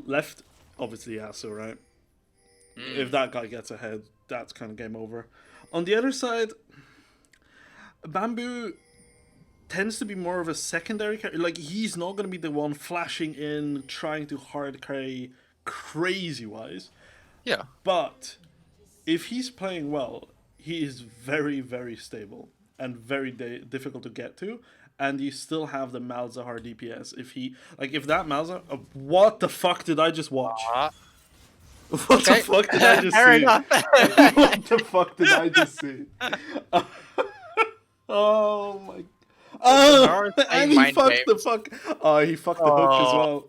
Left, obviously Yasuo, right? If that guy gets ahead, that's kind of game over. On the other side, Bamboo tends to be more of a secondary character. Like, he's not going to be the one flashing in, trying to hard carry crazy wise. Yeah. But if he's playing well, he is very, very stable and very difficult to get to. And you still have the Malzahar DPS. If that Malzahar, what the fuck did I just watch? What the fuck did I just Fair see? enough. What the fuck did I just see? Oh my! Oh, and he fucked the fuck. Oh, he fucked the hook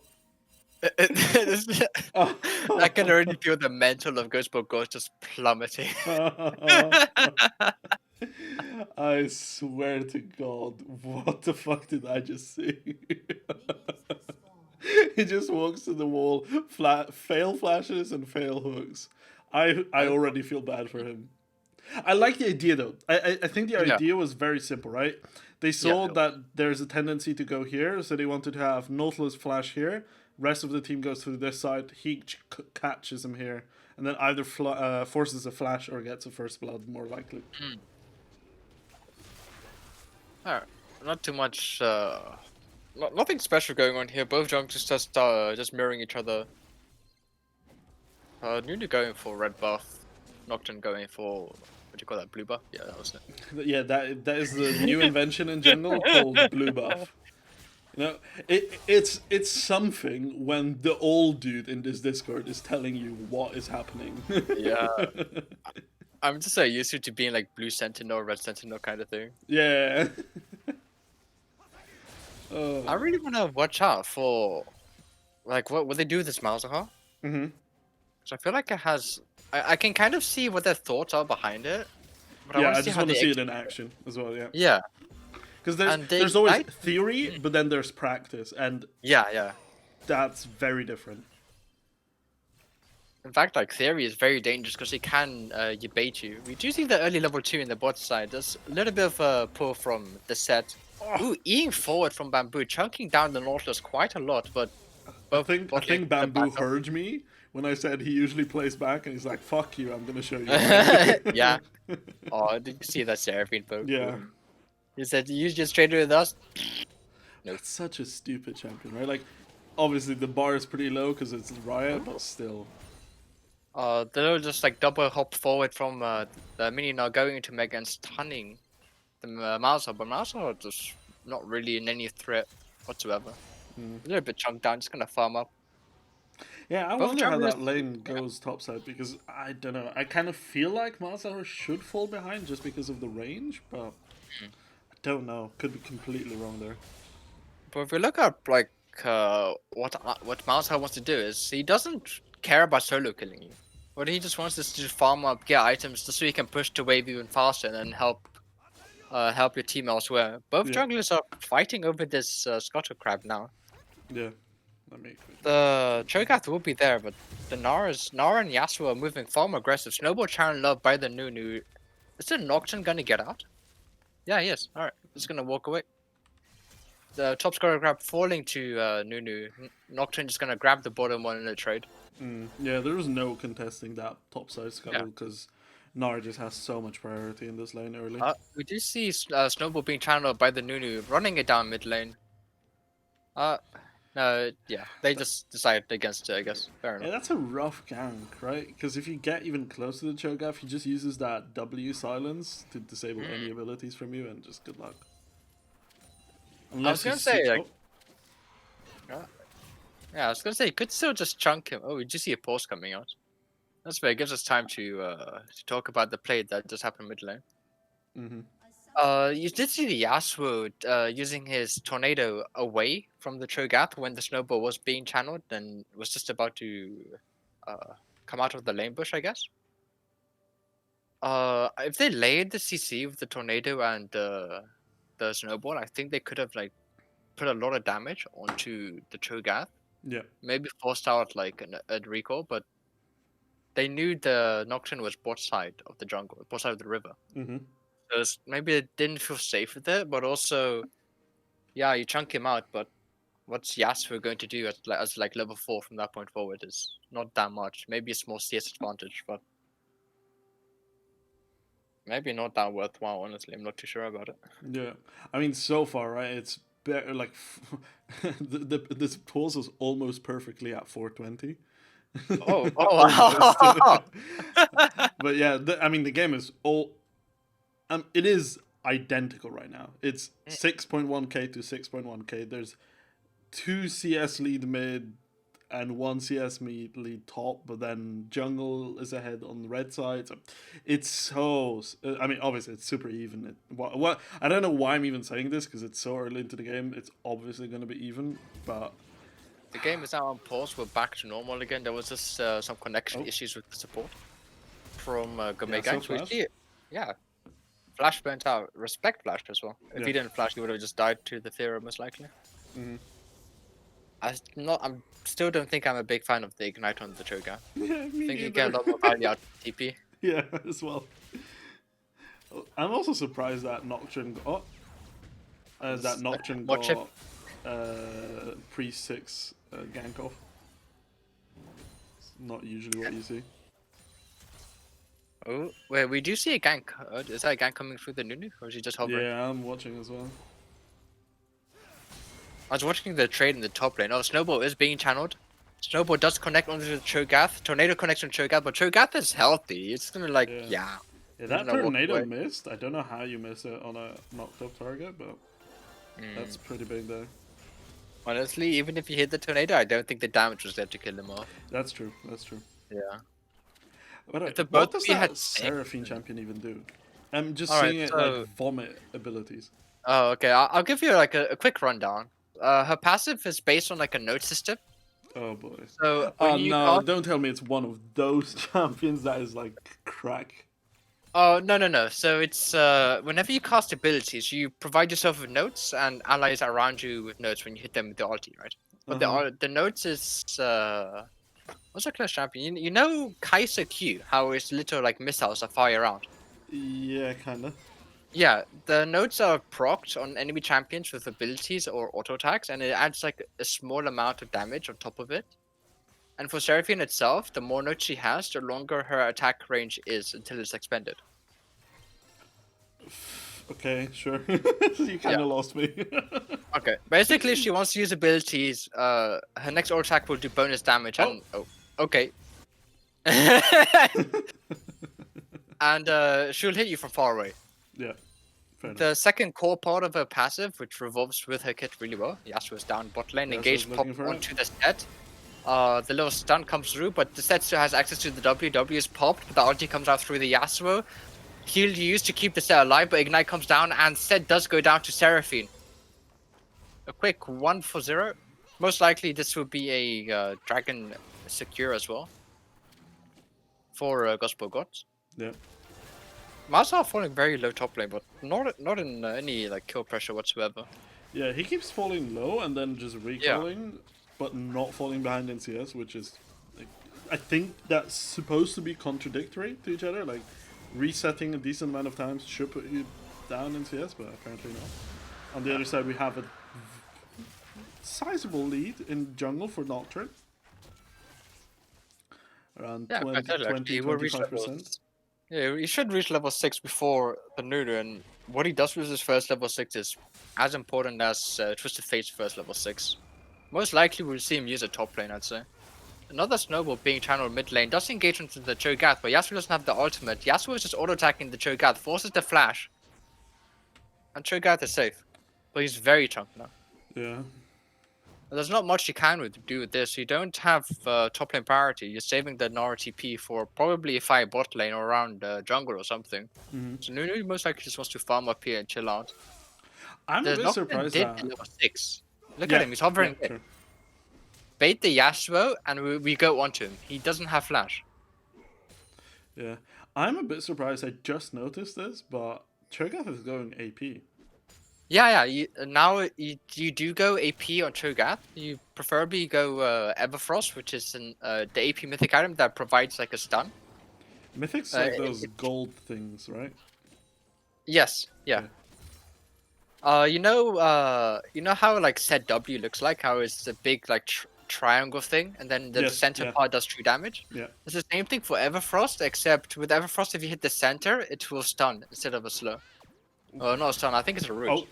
as well. I can already feel the mental of Gosport Ghost just plummeting. I swear to God, what the fuck did I just see? He just walks to the wall, fail flashes and fail hooks. I already feel bad for him. I like the idea though. I think the idea was very simple, right? They saw that there's a tendency to go here, so they wanted to have Nautilus flash here. Rest of the team goes to this side. He catches him here, and then either forces a flash or gets a first blood, more likely. Alright, not too much. Nothing special going on here. Both junglers just mirroring each other. Nunu going for red buff, Nocturne going for what do you call that? Blue buff? Yeah, that was it. Yeah, that is the new invention in jungle called blue buff. You know, it's something when the old dude in this Discord is telling you what is happening. Yeah. I'm just so used to being like blue sentinel, red sentinel kind of thing. Yeah. I really want to watch out for like what they do with this Malzahar. So I feel like it has. I can kind of see what their thoughts are behind it. But I just want to see it in action as well. Yeah. Yeah. Because there's always theory, but then there's practice, and yeah, that's very different. In fact, like theory is very dangerous because it can bait you. We do see the early level 2 in the bot side. There's a little bit of a pull from the set. Ooh, eating forward from Bamboo, chunking down the Nautilus quite a lot, but I think Bamboo heard me when I said he usually plays back, and he's like, "Fuck you, I'm gonna show you." Yeah. Oh, did you see that Seraphine poke? Yeah. He said, "You just traded with us." No. It's such a stupid champion, right? Like, obviously the bar is pretty low because it's Riot, but still. They'll just like double hop forward from the minion now going into Mega and stunning the Malzahar, but Malzahar just not really in any threat whatsoever. A little bit chunked down, just gonna farm up. Yeah, I wonder how that lane goes topside because I don't know. I kind of feel like Malzahar should fall behind just because of the range, but I don't know. Could be completely wrong there. But if we look at like what Malzahar wants to do is he doesn't care about solo killing you. What he just wants is to farm up, get items, just so he can push the wave even faster and then help your team elsewhere. Both junglers are fighting over this Scuttle Crab now. Yeah. The Cho'Gath will be there, but the Nara and Yasuo are moving far more aggressive. Snowball channeled up by the Nunu. Is the Nocturne gonna get out? Yeah, he is. Alright, he's gonna walk away. The top Scuttle Crab falling to Nunu. Nocturne just gonna grab the bottom one in a trade. Yeah, there was no contesting that topside scuttle because Nara just has so much priority in this lane early. We do see Snowball being channeled by the Nunu, running it down mid lane. Yeah, they just decided against it, I guess. Fair enough. Yeah, that's a rough gank, right? Because if you get even close to the Cho'Gath, he just uses that W silence to disable any abilities from you, and just good luck. Unless I was gonna say, like... Yeah, I was gonna say, you could still just chunk him. Oh, we just see a pulse coming out. That's fair, it gives us time to talk about the play that just happened mid lane. You did see the Yasuo using his tornado away from the Cho'Gath when the snowball was being channeled and was just about to come out of the lane bush, I guess. If they laid the CC with the tornado and the snowball, I think they could have like put a lot of damage onto the Cho'Gath. Yeah. Maybe forced out like a recall, but they knew the Nocturne was bot side of the jungle, bot side of the river. Maybe they didn't feel safe with it, but also, yeah, you chunk him out, but what's Yasuo going to do as like level 4 from that point forward is not that much. Maybe a small CS advantage, but maybe not that worthwhile. Honestly, I'm not too sure about it. Yeah, I mean, so far, right? It's better. Like this pulls us almost perfectly at 420. Oh, Almost. oh! But yeah, I mean, the game is all. It is identical right now. It's 6.1k to 6.1k. There's 2 CS lead mid and 1 CS lead top, but then jungle is ahead on the red side. So it's so. I mean, obviously it's super even. What I don't know why I'm even saying this because it's so early into the game. It's obviously going to be even, but The game is now on pause. We're back to normal again. There was just some connection issues with the support from Gourmet so guys. We Flash. see it. Yeah. Flash burnt out. Respect Flash as well. If he didn't flash, he would have just died to the Thera most likely. Mm-hmm. I'm still don't think I'm a big fan of the ignite on the Cho'Gath. Yeah, I me think you either. get a lot more value out of TP. Yeah, as well. I'm also surprised that Nocturne got pre-6 gank off. It's not usually what you see. Oh, wait, we do see a gank. Is that a gank coming through the Nunu, or is he just hovering? Yeah, I'm watching as well. I was watching the trade in the top lane. Oh, Snowball is being channeled. Snowball does connect onto the Cho'Gath. Tornado connects on Cho'Gath, but Cho'Gath is healthy. It's gonna like, Yeah, I that don't know what tornado way. missed. I don't know how you miss it on a knocked up target, but that's pretty big there. Honestly, even if you hit the tornado, I don't think the damage was there to kill him off. That's true. That's true. Yeah. But the what both does we that had Seraphine champion even do? I'm just Alright, seeing it so- like vomit abilities. Oh, okay. I'll give you like a quick rundown. Her passive is based on like a node system. Oh boy. So Oh when you no! cast... Don't tell me it's one of those champions that is like crack. Oh, no. So it's whenever you cast abilities, you provide yourself with nodes and allies around you with nodes when you hit them with the ulti, right? But the nodes is what's a class champion? You know Kaiser Q, how his little like missiles are fire around. Yeah, kinda. Yeah, the nodes are procced on enemy champions with abilities or auto attacks, and it adds like a small amount of damage on top of it. And for Seraphine itself, the more nodes she has, the longer her attack range is until it's expended. Okay, sure. You kind of lost me. Okay, basically, if she wants to use abilities, her next auto attack will do bonus damage, and okay. And she'll hit you from far away. Yeah. Fair The second core part of her passive, which revolves with her kit really well, Yasuo's down bot lane, engage pop onto the set. The little stun comes through, but the set still has access to the W. W is popped, but the ulti comes out through the Yasuo. He'll use to keep the set alive, but Ignite comes down, and set does go down to Seraphine. A quick 1-for-0. Most likely this will be a Dragon secure as well. For Gosport Gods. Yeah. Masa falling very low top lane, but not in any like kill pressure whatsoever. Yeah, he keeps falling low and then just recalling, but not falling behind in CS, which is, like, I think that's supposed to be contradictory to each other. Like, resetting a decent amount of times should put you down in CS, but apparently not. On the other side, we have a sizable lead in jungle for Nocturne. Around 20-25%. Yeah, he should reach level 6 before the Nunu, and what he does with his first level 6 is as important as Twisted Fate's first level 6. Most likely we'll see him use a top lane, I'd say. Another Snowball being channeled mid lane does engage into the Cho'Gath, but Yasuo doesn't have the ultimate. Yasuo is just auto-attacking the Cho'Gath, forces the flash. And Cho'Gath is safe. But he's very chunked now. Yeah. There's not much you can do with this. You don't have top lane priority. You're saving the Nara TP for probably a 5 bot lane or around jungle or something. So Nunu most likely just wants to farm up here and chill out. I'm a bit surprised that... level 6. Look at him, he's hovering. Yeah, sure. Bait the Yasuo and we go onto him. He doesn't have flash. Yeah. I'm a bit surprised I just noticed this, but Cho'Gath is going AP. Yeah. You do go AP on Cho'Gath. You preferably go Everfrost, which is the AP mythic item that provides like a stun. Mythic's like those gold things, right? Yes, yeah. You know how like set W looks like, how it's a big like triangle thing, and then the Yes, center yeah, part does 2 damage. yeah. It's the same thing for Everfrost, except with Everfrost, if you hit the center, it will stun instead of a slow. Oh, not a stun. I think it's a root.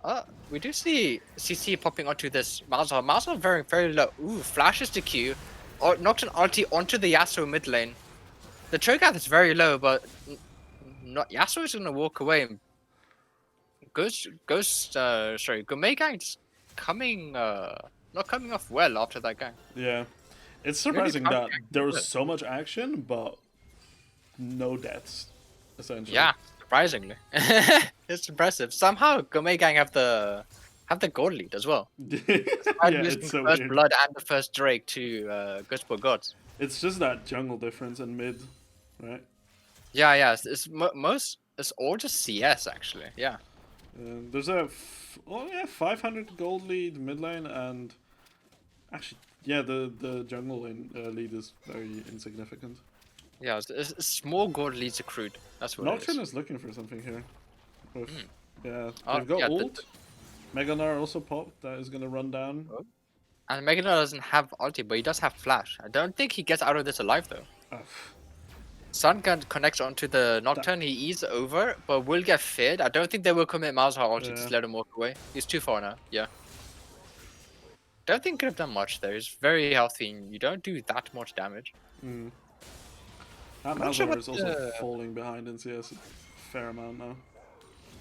Oh, We do see CC popping onto this Malzahar. Malzahar very low. Ooh, flashes the Q, or knocks an ulti onto the Yasuo mid lane. The Cho'Gath is very low, but not Yasuo is gonna walk away and Gourmet gang's coming, not coming off well after that gang. yeah. It's Nearly surprising found that gang there was good. so much action, but no deaths, essentially. Yeah, surprisingly, it's impressive. Somehow Gourmet gang have the gold lead as well. Despite Yeah, losing it's the so first weird. blood and the first Drake to Gosport gods. It's just that jungle difference in mid, right? Yeah, it's all just CS actually. Yeah. There's oh yeah, 500 gold lead mid lane, and actually, yeah, the jungle lane lead is very insignificant. Yeah, it's small gold leads accrued. That's what it Nocturne is. is looking for something here. With, yeah, Oh, they've got yeah, ult. Meganar also popped. That is gonna run down. oh. And Megadon doesn't have ulti, but he does have flash. I don't think he gets out of this alive though. Uh, Sun Gun connects onto the that, Nocturne, he eats over, but will get feared. I don't think they will commit Malzahar ulti, yeah. just let him walk away. He's too far now, yeah. Don't think could have done much there. He's very healthy and you don't do that much damage. Mm. That Not sure Malzahar what is also falling behind in CS a fair amount now.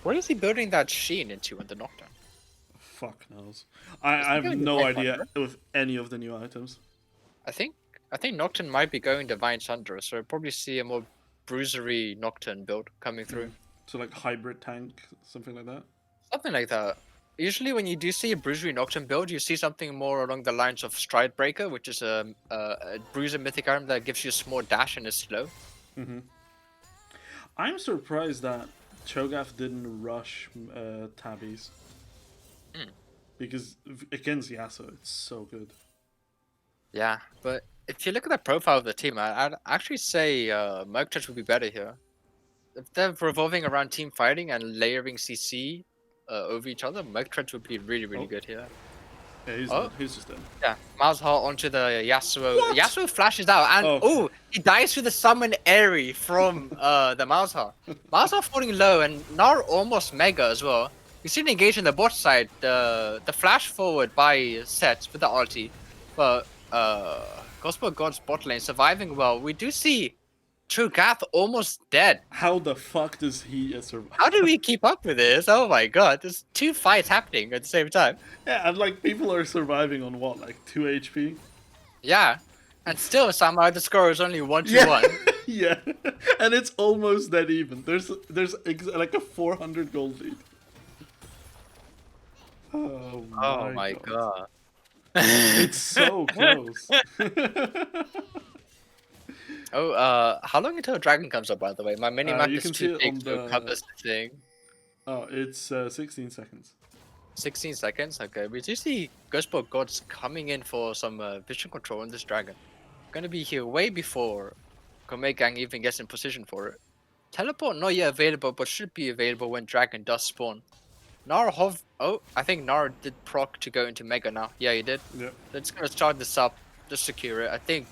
what is he building that Sheen into in the Nocturne? Fuck knows. I have going no Divine idea Thunder? with any of the new items. I think Nocturne might be going Divine Thunder, so we'll probably see a more bruisery Nocturne build coming through. So like hybrid tank, something like that. Something like that. Usually, when you do see a Bruisery Nocturne build, you see something more along the lines of Stride Breaker, which is a Bruiser mythic item that gives you a small dash and is slow. I'm surprised that Cho'Gath didn't rush Tabbies. Because against Yasuo, it's so good. Yeah, but if you look at the profile of the team, I'd actually say Merc would be better here. If they're revolving around team fighting and layering CC over each other, Merc would be really Oh. good here. Yeah, he's Oh. dead. He's just dead. Yeah, Malzahar onto the Yasuo. What? Yasuo flashes out, and Oh. he dies to the summon Airy from the Malzahar. Malzahar falling low, and Nar almost mega as well. You see the engage in the bot side, the flash forward by Set with the ulti, but Gosport God's bot lane surviving well. We do see Cho'Gath almost dead. How the fuck does he survive? How do we keep up with this? Oh my god, there's 2 fights happening at the same time. Yeah, and like people are surviving on what, like 2 HP? Yeah, and still somehow the score is only 1 to Yeah. 1. Yeah, and it's almost dead even. There's like a 400 gold lead. Oh my god. It's so close. How long until a dragon comes up, by the way? My mini map you is can see too it big on to the- encompass the thing. Oh, it's 16 seconds. 16 seconds? Okay, we do see Gosport Gods coming in for some vision control on this dragon. Gonna be here way before Gourmet Gang even gets in position for it. Teleport not yet available, but should be available when dragon does spawn. Oh, I think Nara did proc to go into Mega now. Yeah, he did. Yep. Let's gonna start this up, just secure it. I think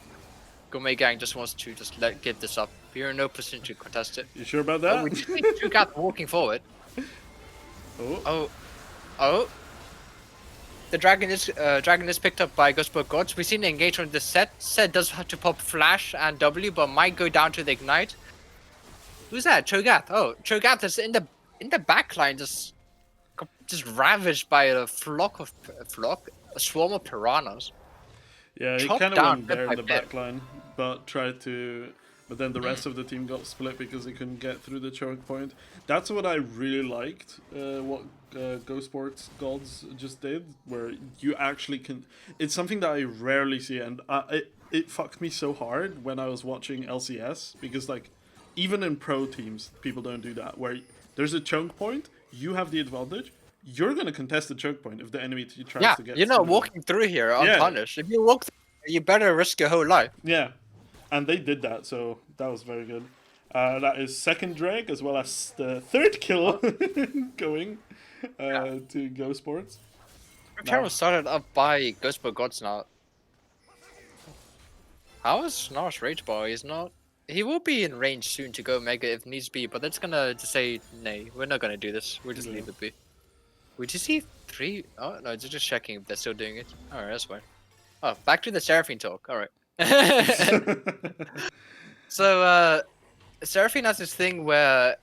Gourmet Gang just wants to just get this up. We're in no position to contest it. You sure about Oh, that? we just see Cho'Gath walking forward. Oh. Oh. The dragon is picked up by Gosport Gods. We've seen the engagement with the Set. Set does have to pop flash and W, but might go down to the ignite. Who's that? Cho'Gath. Oh, Cho'Gath is in the back line, just ravaged by a swarm of piranhas. Yeah, he Chopped kind of down went there bit in the by bit. back line, but then the rest of the team got split because they couldn't get through the choke point. That's what I really liked, what Gosport's Gods just did, where you actually can... It's something that I rarely see, and it fucked me so hard when I was watching LCS, because like, even in pro teams, people don't do that, where there's a choke point, you have the advantage, you're gonna contest the choke point if the enemy tries to get You're not through. walking through here Yeah. unpunished. If you walk through, you better risk your whole life. Yeah, and they did that, so that was very good. That is second Drake as well as the third kill going. to Gosport. Channel started up by Gosport Gods now. How is Snar's Rage Bar? He's not. He will be in range soon to go Mega if needs be, but that's gonna just say, nay, we're not gonna do this. We'll just leave it be. We just see 3. Oh, no, it's just checking if they're still doing it. Alright, that's fine. Oh, back to the Seraphine talk. Alright. So, Seraphine has this thing where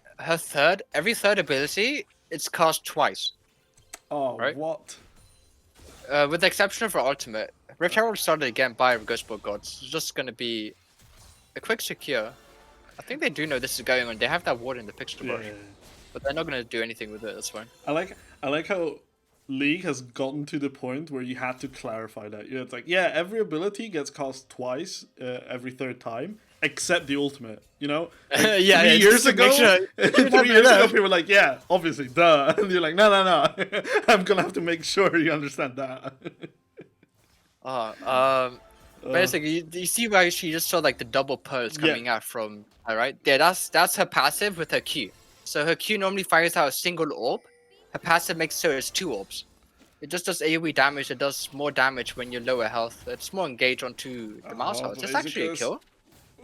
every third ability, it's cast twice. Oh, right? what? With the exception of her ultimate, Rift Herald started again by Gosport Gods. It's just gonna be a quick secure. I think they do know this is going on. They have that ward in the pixel brush, but they're not gonna do anything with it. That's fine. I like how League has gotten to the point where you had to clarify that. It's like, yeah, every ability gets cast twice every third time, except the ultimate. You know, like 3 years ago, 3 years ago, people were like, yeah, obviously, duh, and you're like, no, I'm gonna have to make sure you understand that. Basically, you see why she just saw like the double pearls coming out from her, right? Yeah, that's her passive with her Q. So her Q normally fires out a single orb. Her passive makes so it's 2 orbs. It just does AoE damage. It does more damage when you're lower health. It's more engaged onto the mouse health. It's actually a kill.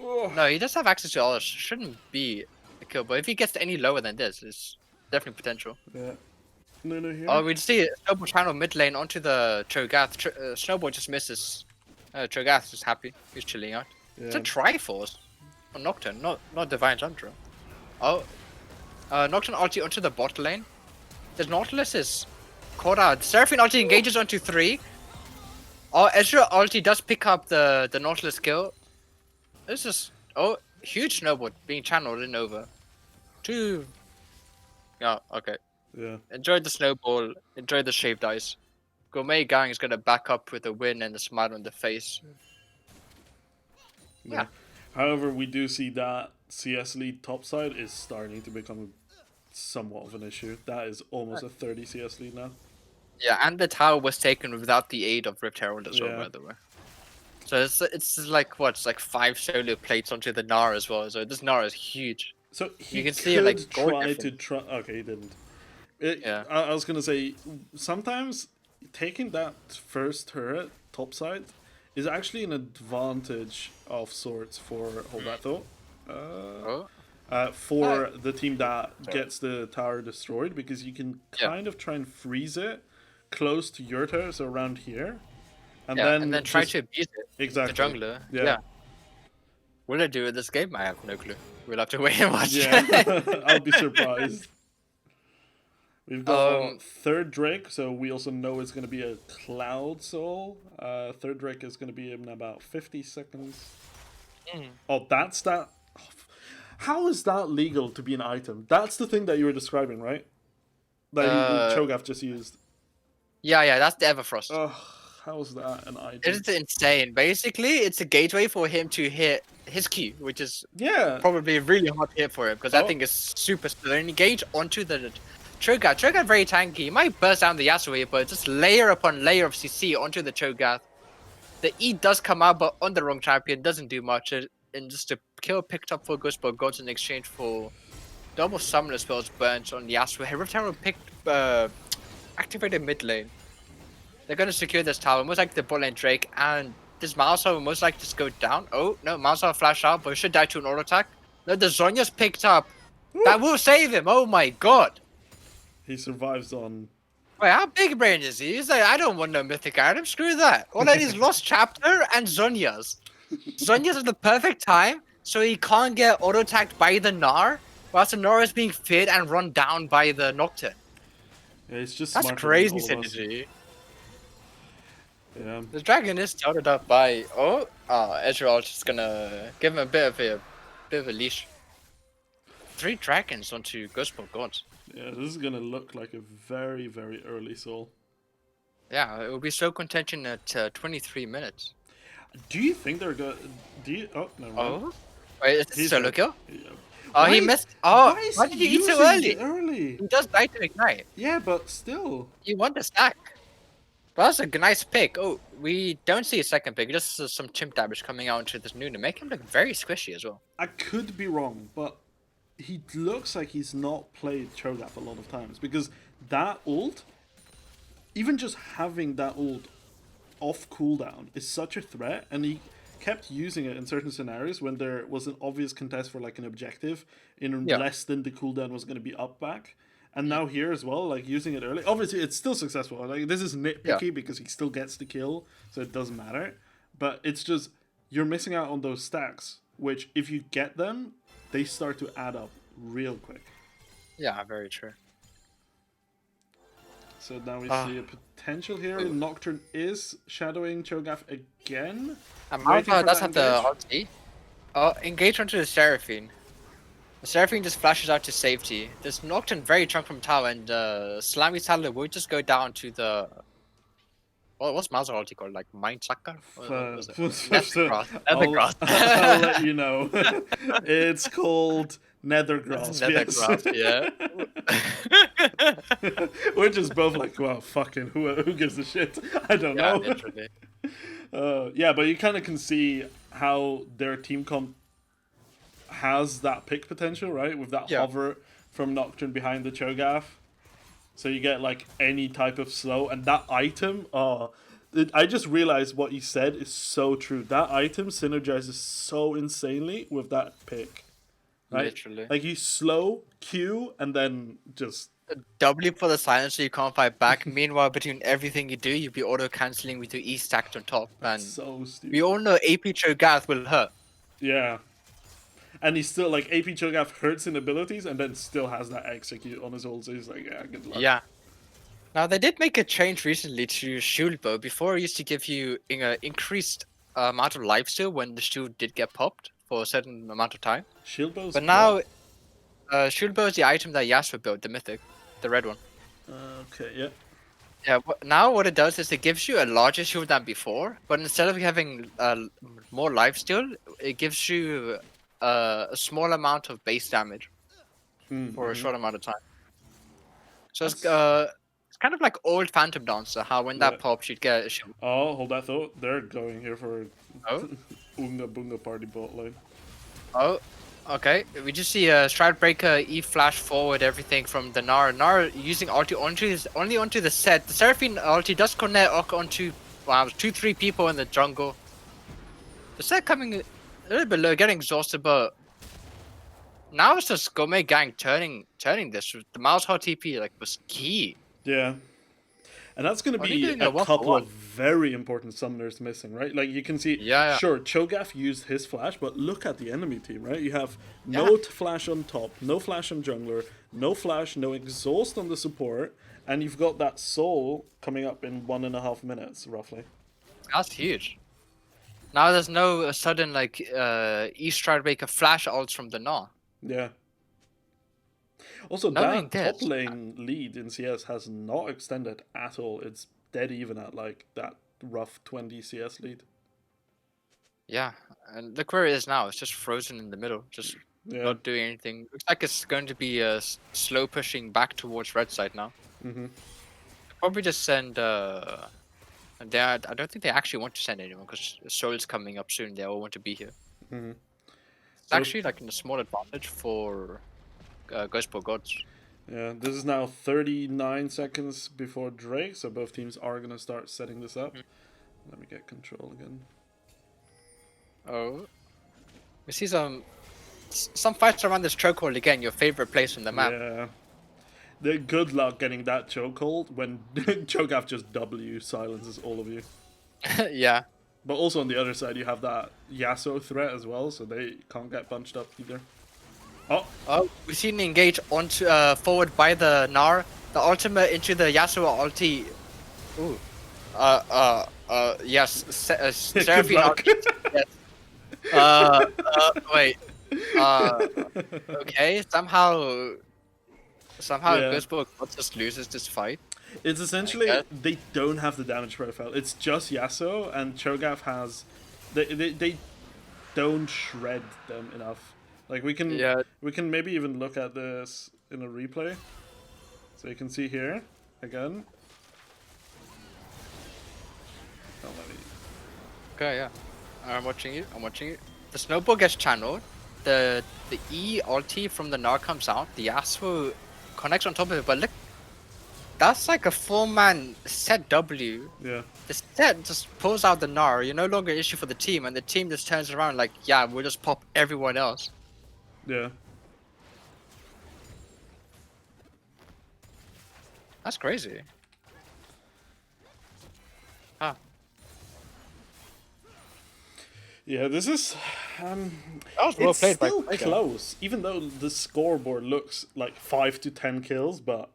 No, he does have access to all. It shouldn't be a kill, but if he gets to any lower than this, it's definitely potential. Yeah. No, here. Oh, we see Snowball channel mid lane onto the Cho'Gath. Snowball just misses. Cho'Gath's just happy. He's chilling out. Yeah. It's a Triforce. Or Nocturne, not Divine Tundra. Oh. Nocturne ulti onto the bot lane. The Nautilus is caught out. Seraphine ulti engages onto 3. Oh, Ezra ulti does pick up the Nautilus kill. This is huge snowball being channeled in over. 2. Yeah, okay. Yeah. Enjoy the snowball. Enjoy the shaved ice. Gourmet gang is gonna back up with a win and a smile on the face. Yeah. However, we do see that CS lead topside is starting to become somewhat of an issue. That is almost a 30 CS lead now. Yeah, and the tower was taken without the aid of Rift Herald as well, by the way. So it's like what? It's like 5 solo plates onto the Gnar as well. So this Gnar is huge. So you can see like Okay, he didn't. I was gonna say sometimes taking that first turret topside is actually an advantage of sorts for hold that thought. For the team that gets the tower destroyed, because you can kind of try and freeze it close to your tower, so around here, and then try to abuse it. Exactly. The jungler. Yeah. Will I do it this game? I have no clue. We'll have to wait and watch. Yeah, I'll be surprised. We've got third Drake, so we also know it's going to be a Cloud Soul. Third Drake is going to be in about 50 seconds. Oh, that's that. How is that legal to be an item? That's the thing that you were describing, right? That Cho'Gath just used. Yeah, that's the Everfrost. How is that an item? It's insane. Basically, it's a gateway for him to hit his Q, which is probably a really hard hit for him, because that thing is super slow. And engage onto the Cho'Gath. Cho'Gath very tanky. He might burst down the Yasuo here, but just layer upon layer of CC onto the Cho'Gath. The E does come out, but on the wrong champion, doesn't do much. And just a kill picked up for Gosport Gods in exchange for double summoner spells burnt on Yasuo. Rift Herald activated mid lane. They're gonna secure this tower, most like the bot lane Drake, and this Mouse will most likely just go down. Oh no, Mouse will flash out, but he should die to an auto attack. No, the Zonya's picked up. That will save him. Oh my god. He survives on. Wait, how big brain is he? He's like, I don't want no mythic item. Screw that. All I need is Lost Chapter and Zonya's. Zonya's at the perfect time, so he can't get auto attacked by the Gnar, whilst the Gnar is being fed and run down by the Nocturne. Yeah, it's just that's crazy synergy. Yeah. The dragon is started up by Ezreal's just gonna give him a bit of a leash. 3 dragons onto Gosport Gods. Yeah, this is gonna look like a very, very early soul. Yeah, it will be so contention at 23 minutes. Do you think they're good? Oh, never mind. Wait, is it solo kill? Yeah. He missed. Why did he eat so early? He does die to ignite. Yeah, but still. You want the stack. Well, that's a nice pick. Oh, we don't see a second pick. Just some chimp damage coming out into this Nuna, make him look very squishy as well. I could be wrong, but he looks like he's not played Cho'Gath a lot of times, because that ult, even just having that ult off cooldown is such a threat, and he kept using it in certain scenarios when there was an obvious contest for like an objective in Yeah. less than the cooldown was going to be up back. And now here as well, like using it early. Obviously, it's still successful. Like this is nitpicky because he still gets the kill, so it doesn't matter. But it's just you're missing out on those stacks, which if you get them, they start to add up real quick. Yeah, very true. So now we see a potential here. Nocturne is shadowing Cho'Gath again. And Malphite does have the ulti. Engage onto the Seraphine. The Seraphine just flashes out to safety. There's Nocturne very drunk from tower, and Slimy Saddler will just go down to the... what's Mauser ulti called? Like Mind Sucker? Nethergrass. I'll let you know. It's called Nethergrass. Nethergrass, yes. Yeah. We're just both like, well, fucking, who gives a shit? I don't know. Literally. Yeah, but you kind of can see how their team comp has that pick potential, right? With that hover from Nocturne behind the Cho'Gath. So you get like any type of slow, and that item, I just realized what you said is so true. That item synergizes so insanely with that pick. Right? Literally. Like you slow, Q, and then just... W for the silence so you can't fight back. Meanwhile, between everything you do, you'll be auto-cancelling with your E stacked on top. And so stupid. We all know AP Cho'Gath will hurt. Yeah. And he's still, like, AP Cho'Gath hurts in abilities and then still has that execute on his ult, so he's like, yeah, good luck. Yeah. Now, they did make a change recently to Shield Bow. Before, it used to give you an increased amount of lifesteal when the shield did get popped for a certain amount of time. Shield Bow's But now, Shield Bow is the item that Yasuo built, the Mythic, the red one. Okay, yeah. Yeah, now what it does is it gives you a larger shield than before, but instead of having more lifesteal, it gives you a small amount of base damage for a short amount of time. So it's kind of like old Phantom Dancer, how when that pops, you'd get a shield. Oh, hold that thought. They're going here for Unga Bunga Party bot lane. Oh, okay. We just see a Stride Breaker, E flash forward, everything from the Nara. Nara using ulti only onto the set. The Seraphine ulti does connect onto 2-3 people in the jungle. The set coming a little bit low, getting exhausted, but now it's just Gourmet gang turning this. The mouse hot TP was key. Yeah. And that's going to be a couple of very important summoners missing, right? Like, you can see, sure, Cho'Gath used his flash, but look at the enemy team, right? You have no flash on top, no flash on jungler, no flash, no exhaust on the support, and you've got that soul coming up in 1.5 minutes, roughly. That's huge. Now there's no sudden, East Stride Breaker flash ults from the Gnar. Yeah. Also, that top lane lead in CS has not extended at all. It's dead even at that rough 20 CS lead. Yeah, and look where it is now. It's just frozen in the middle, just not doing anything. Looks like it's going to be slow pushing back towards red side now. Probably just send... I don't think they actually want to send anyone because Soul's coming up soon. They all want to be here. It's actually in a small advantage for... Gosport Gods. Yeah, this is now 39 seconds before Drake, so both teams are going to start setting this up. Let me get control again. Oh. We see some fights around this chokehold again, your favorite place on the map. Yeah. Good luck getting that chokehold when Cho'Gath just W silences all of you. Yeah. But also on the other side, you have that Yasuo threat as well, so they can't get bunched up either. Oh, we've seen engage onto forward by the Gnar. The ultimate into the Yasuo ulti. Ooh. Yes. Seraphine ulti. Yes. Wait. Okay. Somehow Gosport just loses this fight. It's essentially they don't have the damage profile. It's just Yasuo, and Cho'Gath has. They don't shred them enough. Like we can maybe even look at this in a replay, so you can see here again. Okay, yeah, I'm watching you. The snowball gets channeled. The E ulti from the Gnar comes out. The Yasuo connects on top of it, but look, That's like a 4-man set W. Yeah. The set just pulls out the Gnar. You're no longer an issue for the team, and the team just turns around like, yeah, we'll just pop everyone else. Yeah. That's crazy. Huh. Yeah, this is That was well it's played by still Playground. close, even though the scoreboard looks like 5 to 10 kills, but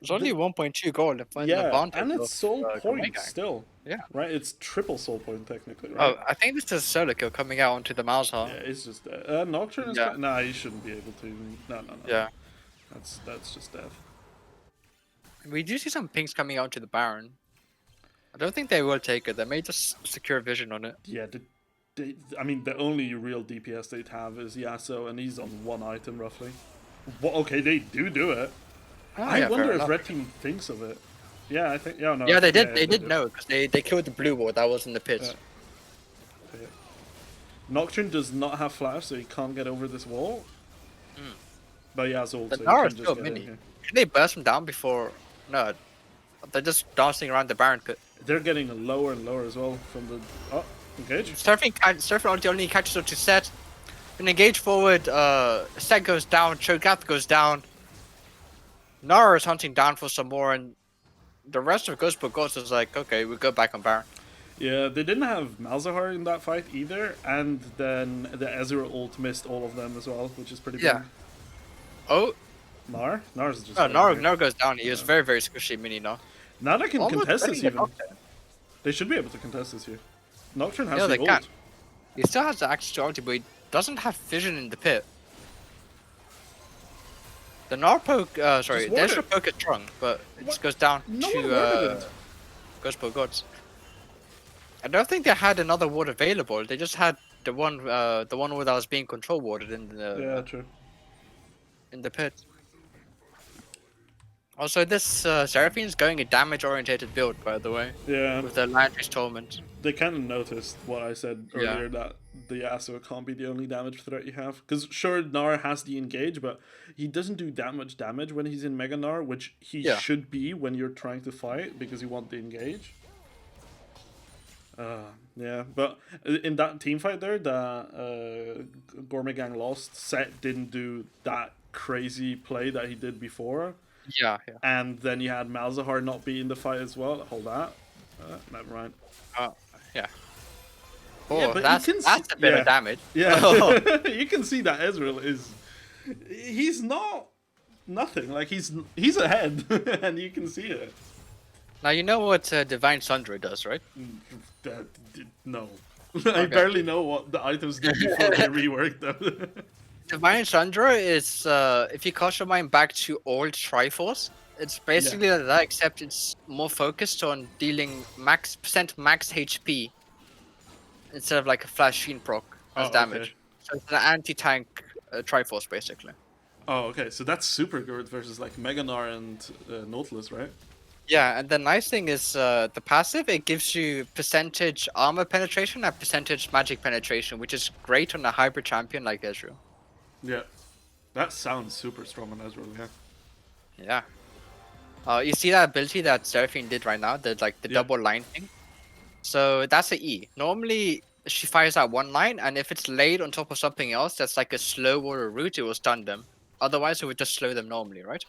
There's only 1.2 goal in yeah, advantage and of it's soul Gourmet point gang. still. Yeah. Right, it's triple soul point technically, Oh, right? I think this is a solo kill coming out onto the mouse Yeah, it's just Nocturne is Yeah. nah, you shouldn't be able to. No. Yeah. That's just death. We do see some pings coming out to the Baron. I don't think they will take it. They may just secure vision on it. Yeah, I mean, the only real DPS they'd have is Yasuo, and he's on 1 item roughly. Well, okay, they do it. Oh, I yeah, wonder fair if enough. Red Team thinks of it. Yeah, I think. Yeah, no. Yeah, they did. Yeah, they did do. know because they killed the blue ward that was in the pits. Yeah. Nocturne does not have flash, so he can't get over this wall. But he has ult, The so he Gnar can is just still get in mini. here. Can they burst him down before? No, they're just dancing around the Baron pit. They're getting lower and lower as well from the. Oh, engage. Surfing only catches up to Set. An engage forward, Set goes down, Cho'Gath goes down. Nara is hunting down for some more, and the rest of Gosport Ghost is like, okay, we go back on Baron. Yeah, they didn't have Malzahar in that fight either, and then the Ezra ult missed all of them as well, which is pretty Yeah. big. Oh, Nar's just. no, over here. Nara goes down. He was very, very squishy mini now. Now they can Almost contest this winning the even. Nocturne. They should be able to contest this here. Nocturne has Yeah, the they ult. can. He still has the access to ulti, but he doesn't have vision in the pit. The Nar poke, sorry, Just the Ezra warded. poke is strong, but it What? just goes down No one warded to it. Gosport Gods. I don't think they had another ward available. They just had the one where that was being control warded in Yeah, true. the pit. Also, this Seraphine's going a damage-orientated build, by the way, Yeah, with the Landry's Torment. they kind of noticed what I said Yeah. earlier, that the Yasuo can't be the only damage threat you have. Because sure, Gnar has the engage, but he doesn't do damage when he's in Mega Gnar, which he Yeah. should be when you're trying to fight, because you want the engage. Yeah, but in that team fight there, the Gourmet gang lost. Set didn't do that crazy play that he did before. Yeah. And then you had Malzahar not be in the fight as well. Hold that. Never mind. Yeah. Yeah, Oh, but you that's can a bit yeah. of damage. Yeah, you can see that Ezreal he's not nothing. Like he's ahead, and you can see it. Now you know what Divine Sundra does, right? No, I barely know what the items did before they reworked them. Divine Sundra is if you cast your mind back to old Triforce, it's basically like that, except it's more focused on dealing max HP instead of like a flash sheen proc as Oh, damage. okay. So it's an anti-tank Triforce basically. Oh, okay. So that's super good versus like Mega Gnar and Nautilus, right? Yeah, and the nice thing is the passive, it gives you percentage armor penetration and percentage magic penetration, which is great on a hybrid champion like Ezreal. Yeah, that sounds super strong on Ezreal. Yeah. Yeah. You see that ability that Seraphine did right now, the double line thing? So that's a E. Normally she fires out one line, and if it's laid on top of something else that's like a slow or a root, it will stun them. Otherwise it would just slow them normally, right?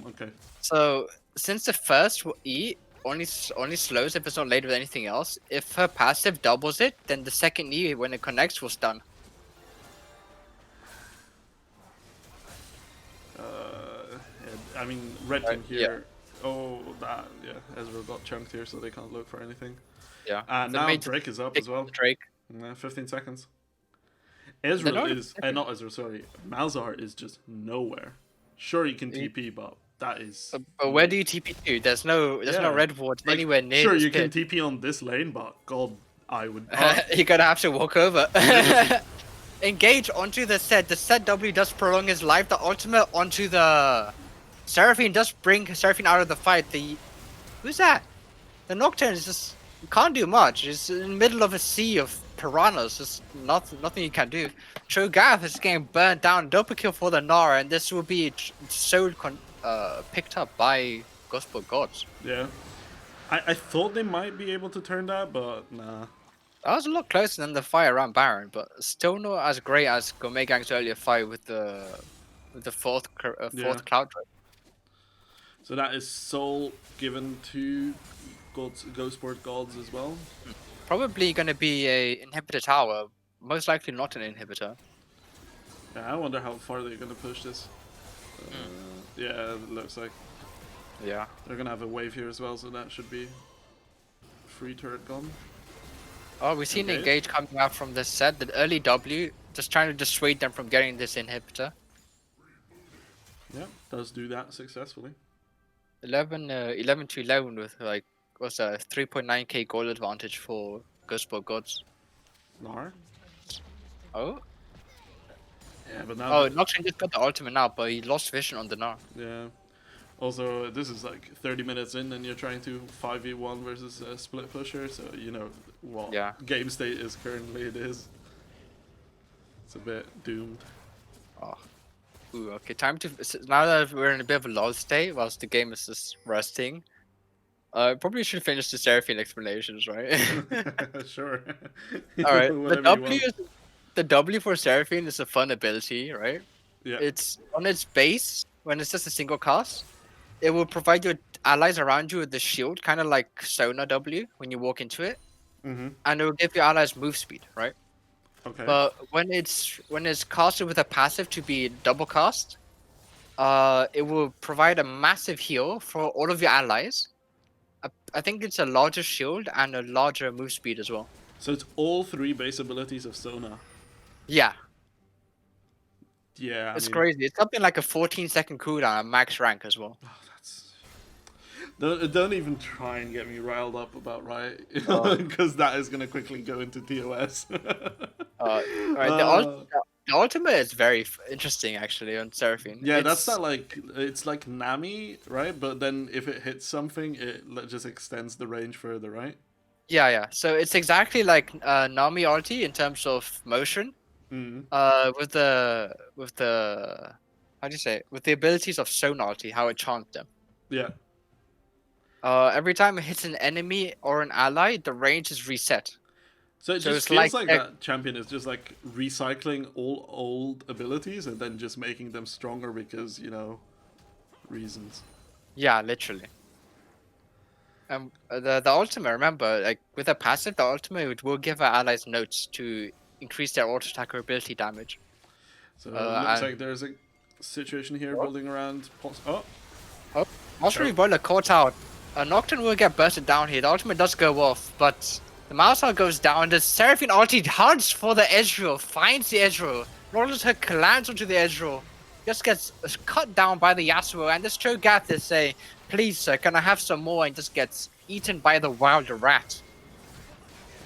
Okay. So since the first E only slows if it's not laid with anything else, if her passive doubles it, then the second E when it connects will stun. I mean, red team here. Oh, that Ezreal got chunked here, so they can't look for anything. Yeah. Now Drake is up as well. Drake. 15 seconds. Ezreal is not Ezreal. Sorry, Malzahar is just nowhere. Sure, he can TP, but that is. But where do you TP to? There's no red ward anywhere near. Sure, this you can pit. TP on this lane, but God, I would. You're gonna have to walk over. Engage onto the set. The set W does prolong his life. The ultimate onto the Seraphine does bring Seraphine out of the fight. Who's that? The Nocturne is just can't do much. It's in the middle of a sea of piranhas. Just nothing you can do. Cho'Gath is getting burnt down. Double kill for the Nara, and this will be so picked up by Gosport gods. Yeah. I thought they might be able to turn that, but nah. That was a lot closer than the fight around Baron, but still not as great as Gourmet Gang's earlier fight with the fourth Yeah. cloud drive. So that is soul given to Gosport gods as well. Probably going to be a inhibitor tower. Most likely not an inhibitor. Yeah, I wonder how far they're gonna push this. Yeah, it looks like Yeah. they're gonna have a wave here as well, so that should be free turret gone. Oh, we've seen Engage coming out from this set. The early W, just trying to dissuade them from getting this inhibitor. Yeah, does do that successfully. 11 to 11 with like what's a 3.9k goal advantage for Gosport gods. Nar. Oh. Yeah, but now. Oh, Noxian just got the ultimate now, but he lost vision on the Gnar. Yeah. Also, this is like 30 minutes in, and you're trying to 5v1 versus a split pusher, so you know what game state is currently it is. It's a bit doomed. Oh. Ooh, okay, time to. Now that we're in a bit of a lull state, whilst the game is just resting, probably should finish the Seraphine explanations, right? Sure. Alright, the W for Seraphine is a fun ability, right? Yeah. It's on its base, when it's just a single cast, it will provide your allies around you with the shield, kind of like Sona W when you walk into it. And it will give your allies move speed, right? Okay. But when it's casted with a passive to be double cast, it will provide a massive heal for all of your allies. I think it's a larger shield and a larger move speed as well. So it's all three base abilities of Sona. Yeah. Yeah. It's crazy. It's something like a 14-second cooldown at max rank as well. Oh, don't even try and get me riled up about Riot, because that is gonna quickly go into TOS. Right, the ultimate is very interesting actually on Seraphine. Yeah, that's not like it's like Nami, right? But then if it hits something, it just extends the range further, right? Yeah. So it's exactly like Nami ulti in terms of motion. With the how do you say it? With the abilities of Sona ulti, how it chants them. Yeah. Every time it hits an enemy or an ally, the range is reset. So it just feels like that champion is just like recycling all old abilities and then just making them stronger because, you know, reasons. Yeah, literally. The ultimate, remember, like with a passive, the ultimate will give our allies notes to increase their auto attack or ability damage. So it looks like there's a situation here building around. Monster Boiler caught out. Nocturne will get bursted down here. The ultimate does go off, but the Mausar goes down. The Seraphine ulti hunts for the Ezreal, finds the Ezreal, rolls her lands onto the Ezreal, just gets cut down by the Yasuo, and this Cho'Gath is saying, "Please, sir, can I have some more?" and just gets eaten by the wild rat.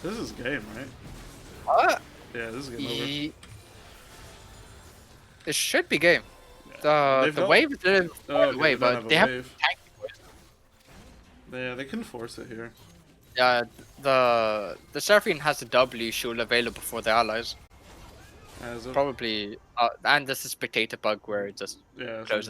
This is game, right? Yeah, this is game over. It should be game. The wave didn't away, but they have tank. Yeah, they can force it here. Yeah, the Seraphine has a W shield available for the allies. Probably, and there's a spectator bug where it just closes.